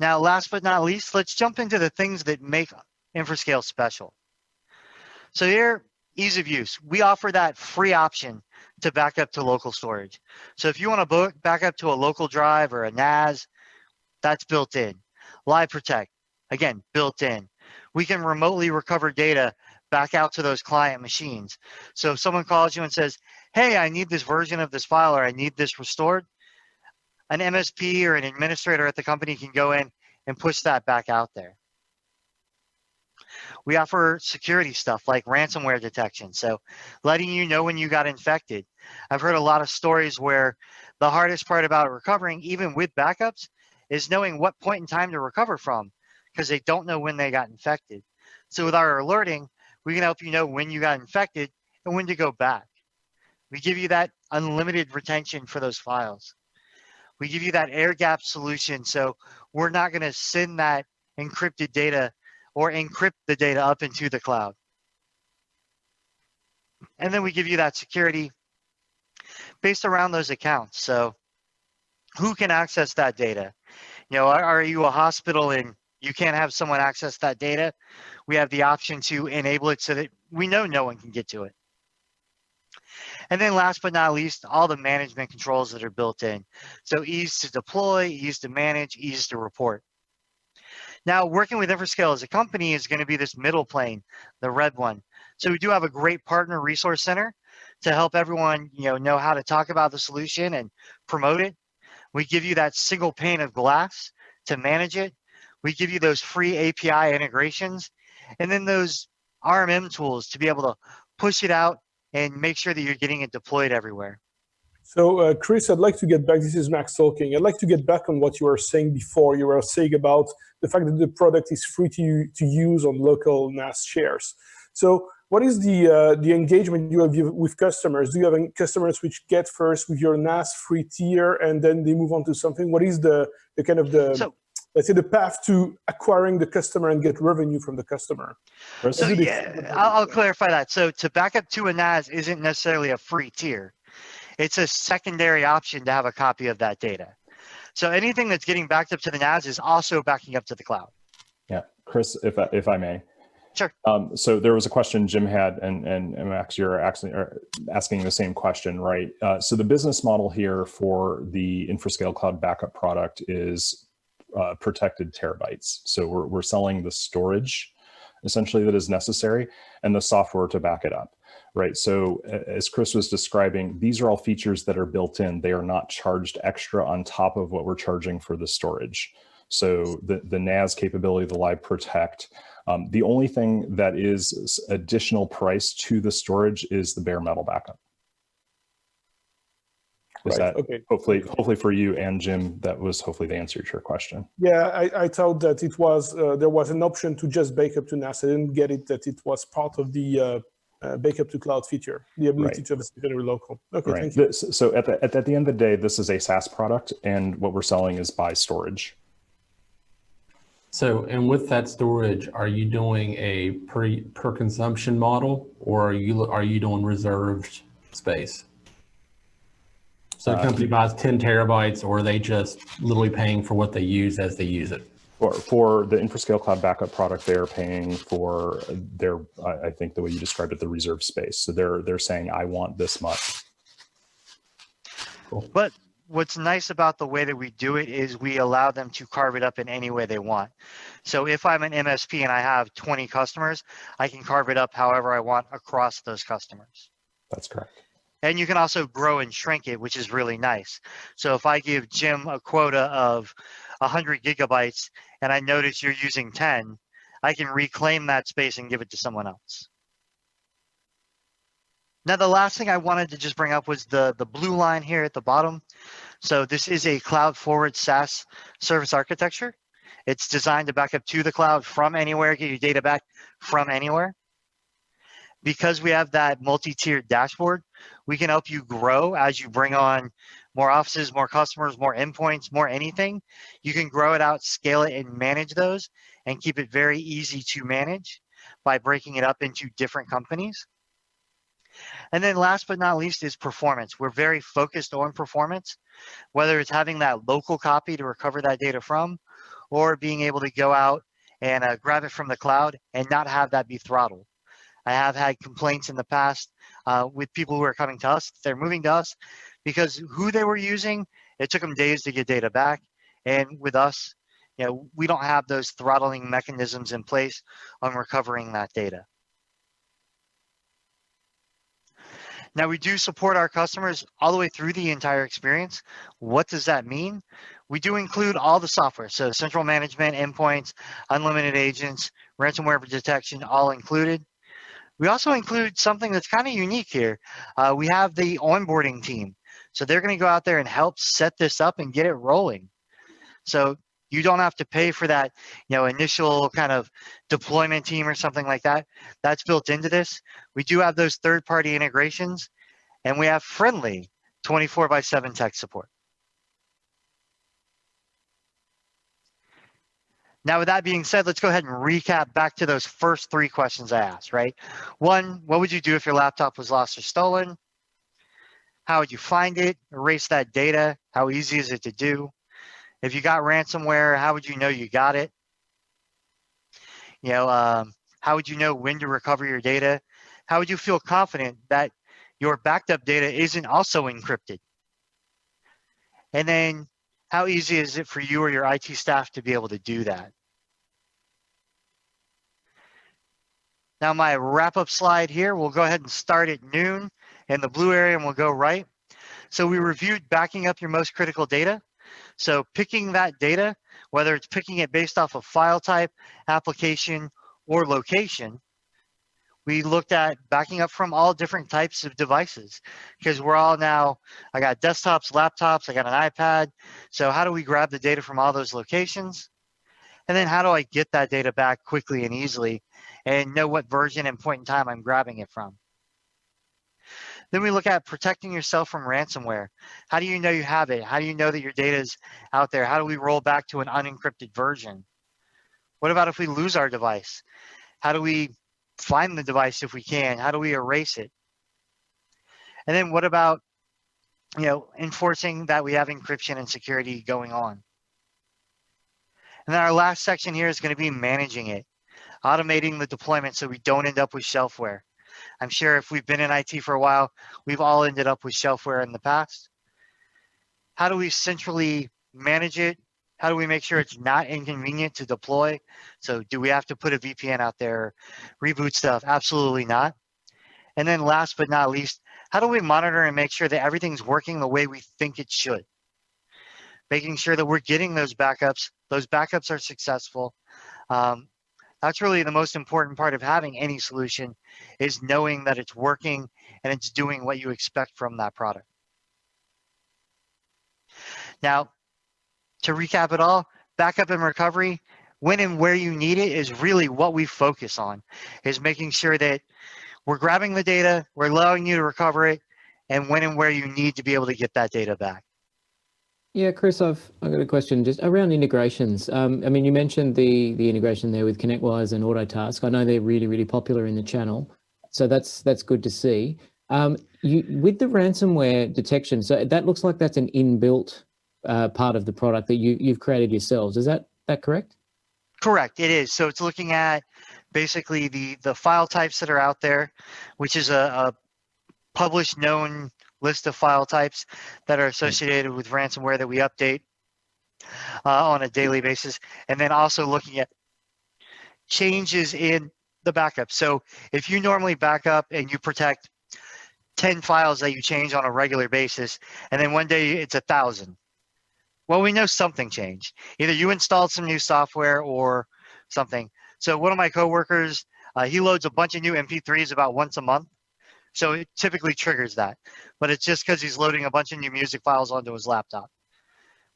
Now, last but not least, let's jump into the things that make Infrascale special. So here, ease of use. We offer that free option to back up to local storage. So if you want to back up to a local drive or a NAS, that's built in. Live Protect, again, built in. We can remotely recover data back out to those client machines. So if someone calls you and says, hey, I need this version of this file or I need this restored, an MSP or an administrator at the company can go in and push that back out there. We offer security stuff like ransomware detection, so letting you know when you got infected. I've heard a lot of stories where the hardest part about recovering, even with backups, is knowing what point in time to recover from because they don't know when they got infected. So with our alerting, we can help you know when you got infected and when to go back. We give you that unlimited retention for those files. We give you that air gap solution, so we're not going to send that encrypted data or encrypt the data up into the cloud. And then we give you that security based around those accounts. So who can access that data? You know, are you a hospital and you can't have someone access that data? We have the option to enable it so that we know no one can get to it. And then last but not least, all the management controls that are built in. So ease to deploy, ease to manage, ease to report. Now, working with Infrascale as a company is going to be this middle plane, the red one. So we do have a great partner resource center to help everyone, know how to talk about the solution and promote it. We give you that single pane of glass to manage it. We give you those free API integrations, and then those RMM tools to be able to push it out and make sure that you're getting it deployed everywhere. So, Chris, I'd like to get back. This is Max talking. I'd like to get back on what you were saying before. You were saying about the fact that the product is free to use on local NAS shares. So, what is the engagement you have with customers? Do you have customers which get first with your NAS free tier and then they move on to something? What is the kind of let's say the path to acquiring the customer and get revenue from the customer? So yeah, I'll clarify that. So to back up to a NAS isn't necessarily a free tier. It's a secondary option to have a copy of that data. So anything that's getting backed up to the NAS is also backing up to the cloud. Yeah, Chris, if I may. Sure. So there was a question Jim had, and Max, you're asking the same question, right? So the business model here for the Infrascale Cloud Backup product is protected terabytes. So we're selling the storage essentially that is necessary and the software to back it up, right? So as Chris was describing, these are all features that are built in. They are not charged extra on top of what we're charging for the storage. So the NAS capability, the Live Protect, the only thing that is additional price to the storage is the bare metal backup. Is that okay? Hopefully for you and Jim, that was hopefully the answer to your question. Yeah, I thought that it was there was an option to just bake up to NAS. I didn't get it that it was part of the backup to cloud feature, the ability to have a secondary local. Okay, thank you. So at the end of the day, this is a SaaS product, and what we're selling is by storage. So, and with that storage, are you doing a per consumption model, or are you doing reserved space? So a company buys 10 terabytes, or are they just literally paying for what they use as they use it? For the Infrascale Cloud Backup product, they're paying for their, I think the way you described it, the reserve space. So they're saying, I want this much. Cool. But what's nice about the way that we do it is we allow them to carve it up in any way they want. So if I'm an MSP and I have 20 customers, I can carve it up however I want across those customers. That's correct. And you can also grow and shrink it, which is really nice. So if I give Jim a quota of 100 gigabytes and I notice you're using 10, I can reclaim that space and give it to someone else. Now, the last thing I wanted to just bring up was the blue line here at the bottom. So this is a cloud forward SaaS service architecture. It's designed to back up to the cloud from anywhere, get your data back from anywhere. Because we have that multi-tiered dashboard, we can help you grow as you bring on more offices, more customers, more endpoints, more anything. You can grow it out, scale it, and manage those, and keep it very easy to manage by breaking it up into different companies. And then last but not least is performance. We're very focused on performance, whether it's having that local copy to recover that data from, or being able to go out and grab it from the cloud and not have that be throttled. I have had complaints in the past with people who are coming to us. They're moving to us because who they were using, it took them days to get data back. And with us, we don't have those throttling mechanisms in place on recovering that data. Now, we do support our customers all the way through the entire experience. What does that mean? We do include all the software. So central management, endpoints, unlimited agents, ransomware detection, all included. We also include something that's kind of unique here. We have the onboarding team. So they're going to go out there and help set this up and get it rolling. So you don't have to pay for that, initial kind of deployment team or something like that. That's built into this. We do have those third-party integrations, and we have friendly 24/7 tech support. Now, with that being said, let's go ahead and recap back to those first 3 questions I asked, right? 1, what would you do if your laptop was lost or stolen? How would you find it? Erase that data? How easy is it to do? If you got ransomware, how would you know you got it? How would you know when to recover your data? How would you feel confident that your backed up data isn't also encrypted? And then how easy is it for you or your IT staff to be able to do that? Now, my wrap-up slide here, we'll go ahead and start at noon in the blue area and we'll go right. So we reviewed backing up your most critical data. So picking that data, whether it's picking it based off of file type, application, or location, we looked at backing up from all different types of devices because we're all now, I got desktops, laptops, I got an iPad. So how do we grab the data from all those locations? And then how do I get that data back quickly and easily and know what version and point in time I'm grabbing it from? Then we look at protecting yourself from ransomware. How do you know you have it? How do you know that your data is out there? How do we roll back to an unencrypted version? What about if we lose our device? How do we find the device if we can? How do we erase it? And then what about, enforcing that we have encryption and security going on? And then our last section here is going to be managing it, automating the deployment so we don't end up with shelfware. I'm sure if we've been in IT for a while, we've all ended up with shelfware in the past. How do we centrally manage it? How do we make sure it's not inconvenient to deploy? So do we have to put a VPN out there, reboot stuff? Absolutely not. And then last but not least, how do we monitor and make sure that everything's working the way we think it should? Making sure that we're getting those backups are successful. That's really the most important part of having any solution is knowing that it's working and it's doing what you expect from that product. Now, to recap it all, backup and recovery, when and where you need it is really what we focus on, is making sure that we're grabbing the data, we're allowing you to recover it, and when and where you need to be able to get that data back. Yeah, Chris, I've got a question just around integrations. You mentioned the integration there with ConnectWise and Autotask. I know they're really, really popular in the channel, so that's good to see. With the ransomware detection, so that looks like that's an inbuilt part of the product that you've created yourselves. Is that correct? Correct, it is. So it's looking at basically the file types that are out there, which is a published known list of file types that are associated with ransomware that we update on a daily basis, and then also looking at changes in the backup. So if you normally back up and you protect 10 files that you change on a regular basis, and then one day it's 1,000, well, we know something changed. Either you installed some new software or something. So one of my coworkers, he loads a bunch of new MP3s about once a month. So it typically triggers that, but it's just because he's loading a bunch of new music files onto his laptop.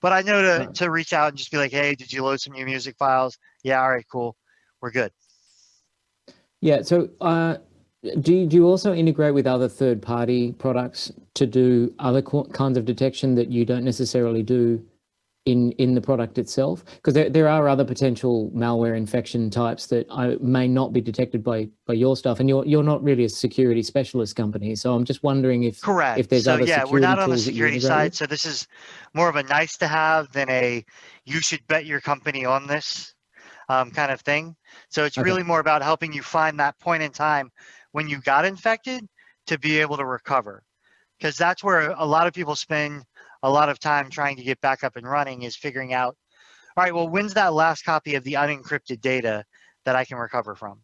But I know to reach out and just be like, hey, did you load some new music files? Yeah, all right, cool, we're good. Yeah, so do you also integrate with other third-party products to do other kinds of detection that you don't necessarily do in the product itself? Because there are other potential malware infection types that may not be detected by your stuff, and you're not really a security specialist company. So I'm just wondering if Correct. there's So other yeah, we're security not on the tools that you security integrate side. with. So this is more of a nice to have than a you should bet your company on this kind of thing. So it's Okay. really more about helping you find that point in time when you got infected to be able to recover. Because that's where a lot of people spend a lot of time trying to get back up and running, is figuring out, all right, well, when's that last copy of the unencrypted data that I can recover from?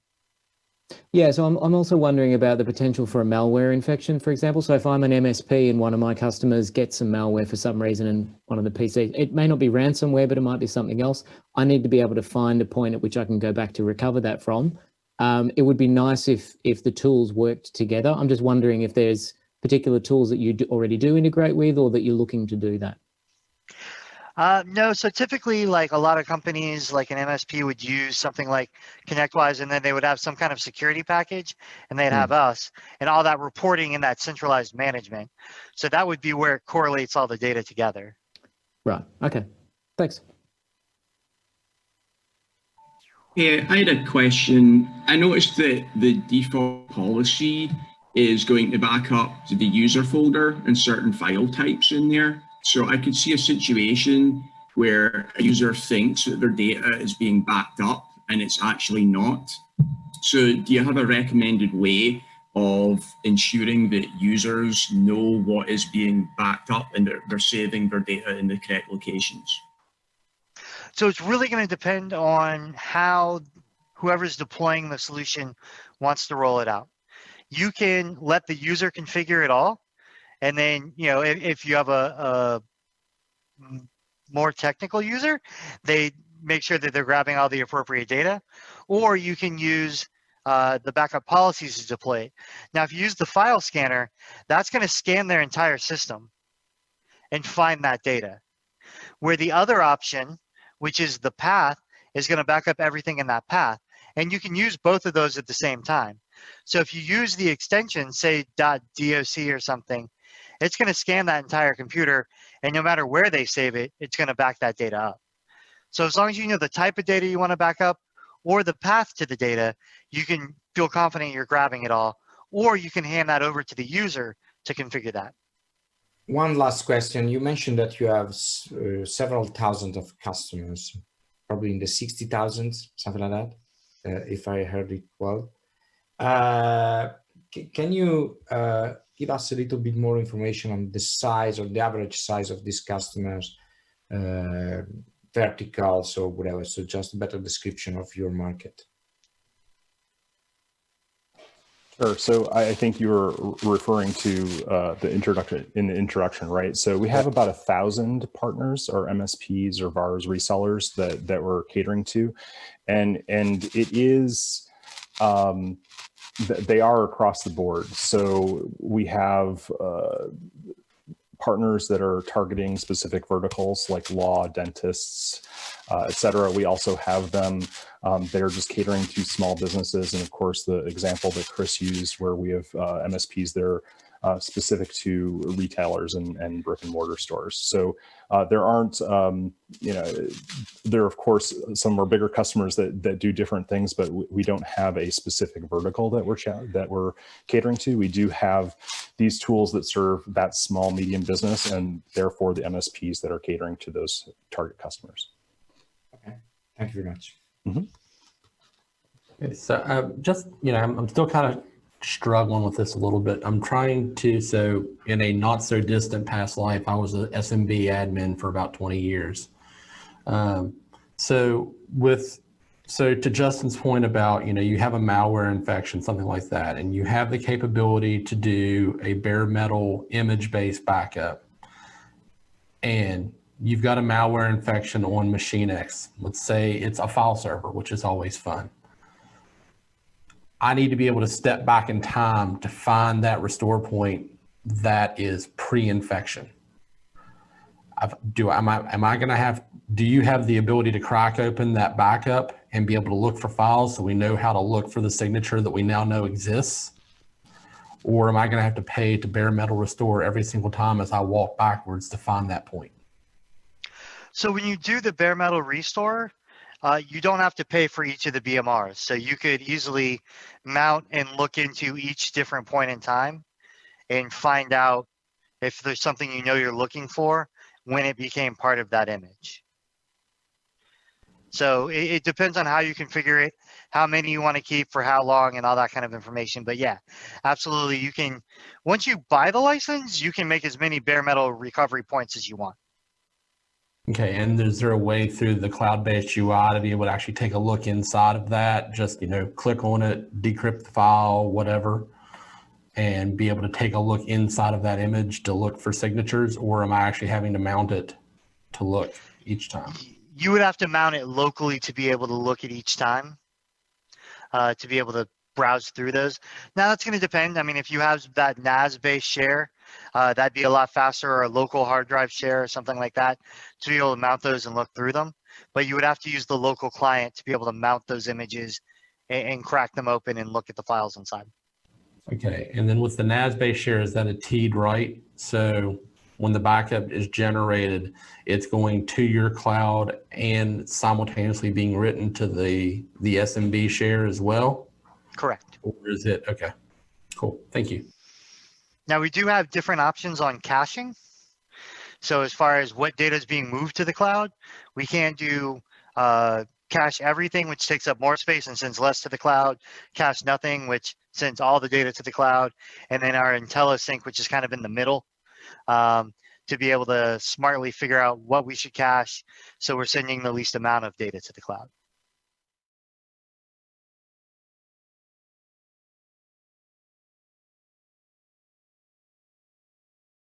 Yeah, so I'm also wondering about the potential for a malware infection, for example. So if I'm an MSP and one of my customers gets some malware for some reason in one of the PCs, it may not be ransomware, but it might be something else. I need to be able to find a point at which I can go back to recover that from. It would be nice if the tools worked together. I'm just wondering if there's particular tools that you already do integrate with, or that you're looking to do that. No, so typically, like a lot of companies, like an MSP would use something like ConnectWise, and then they would have some kind of security package, and they'd have us, and all that reporting and that centralized management. So that would be where it correlates all the data together. Right. Okay. Thanks. Yeah, I had a question. I noticed that the default policy is going to back up to the user folder and certain file types in there. So I could see a situation where a user thinks that their data is being backed up and it's actually not. So do you have a recommended way of ensuring that users know what is being backed up and they're saving their data in the correct locations? So it's really going to depend on how whoever's deploying the solution wants to roll it out. You can let the user configure it all. And then, if you have a more technical user, they make sure that they're grabbing all the appropriate data. Or you can use the backup policies to deploy it. Now, if you use the file scanner, that's going to scan their entire system and find that data. Where the other option, which is the path, is going to back up everything in that path. And you can use both of those at the same time. So if you use the extension, say .doc or something, it's going to scan that entire computer, and no matter where they save it, it's going to back that data up. So as long as you know the type of data you want to back up or the path to the data, you can feel confident you're grabbing it all, or you can hand that over to the user to configure that. One last question. You mentioned that you have several thousands of customers, probably in the 60,000, something like that, if I heard it well. Can you give us a little bit more information on the size or the average size of these customers, verticals or whatever? So just a better description of your market. Sure. So I think you were referring to the introduction, right? So we have about 1,000 partners or MSPs or VARs resellers that we're catering to, and it is they are across the board. So we have partners that are targeting specific verticals like law, dentists, et cetera. We also have them that are just catering to small businesses. And of course, the example that Chris used where we have MSPs that are specific to retailers and brick and mortar stores. So there aren't, there are of course some more bigger customers that do different things, but we don't have a specific vertical that we're catering to. We do have these tools that serve that small, medium business, and therefore the MSPs that are catering to those target customers. Okay, thank you very much. Mm-hmm. Okay, so just, I'm still kind of struggling with this a little bit. I'm trying to, so in a not so distant past life, I was an SMB admin for about 20 years. So to Justin's point about, you have a malware infection, something like that, and you have the capability to do a bare metal image-based backup, and you've got a malware infection on machine X. Let's say it's a file server, which is always fun. I need to be able to step back in time to find that restore point that is pre-infection. Do you have the ability to crack open that backup and be able to look for files so we know how to look for the signature that we now know exists? Or am I going to have to pay to bare metal restore every single time as I walk backwards to find that point? So when you do the bare metal restore, you don't have to pay for each of the BMRs. So you could easily mount and look into each different point in time and find out if there's something you know you're looking for when it became part of that image. So it depends on how you configure it, how many you want to keep for how long and all that kind of information. But yeah, absolutely. You can, once you buy the license, you can make as many bare metal recovery points as you want. Okay, and is there a way through the cloud-based UI to be able to actually take a look inside of that? Just, click on it, decrypt the file, whatever, and be able to take a look inside of that image to look for signatures, or am I actually having to mount it to look each time? You would have to mount it locally to be able to look at each time, to be able to browse through those. Now that's going to depend. I mean, if you have that NAS-based share, that'd be a lot faster, or a local hard drive share or something like that to be able to mount those and look through them. But you would have to use the local client to be able to mount those images and crack them open and look at the files inside. Okay, and then with the NAS-based share, is that a teed write? So when the backup is generated, it's going to your cloud and simultaneously being written to the SMB share as well? Correct. Or is it, okay, cool, thank you. Now we do have different options on caching. So as far as what data is being moved to the cloud, we can't do cache everything, which takes up more space and sends less to the cloud, cache nothing, which sends all the data to the cloud, and then our IntelliSync, which is kind of in the middle, to be able to smartly figure out what we should cache, so we're sending the least amount of data to the cloud.